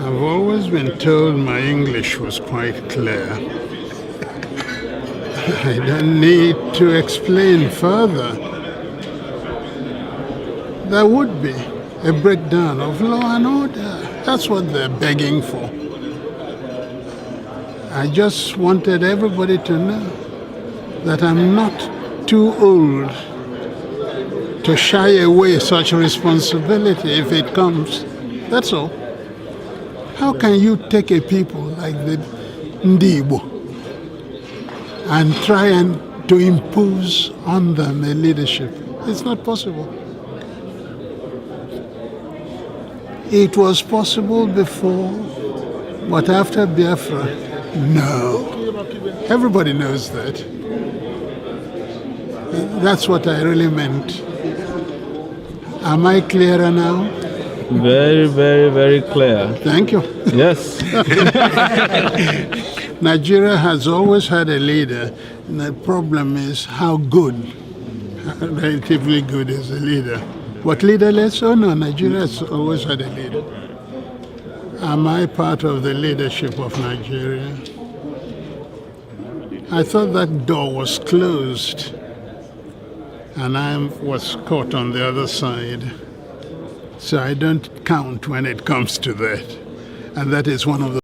I've always been told my English was quite clear. I don't need to explain further. There would be a breakdown of law and order. That's what they're begging for. I just wanted everybody to know that I'm not too old to shy away such responsibility if it comes. That's all. How can you take a people like the Igbo and try and to impose on them a leadership? It's not possible. It was possible before, but after Biafra, no. Everybody knows that. That's what I really meant. Am I clearer now? Very, very, very clear. Thank you. Yes. Nigeria has always had a leader, and the problem is how good, relatively good is a leader. What leaderless? Oh no, Nigeria has always had a leader. Am I part of the leadership of Nigeria? I thought that door was closed, and I was caught on the other side. So I don't count when it comes to that. And that is one of the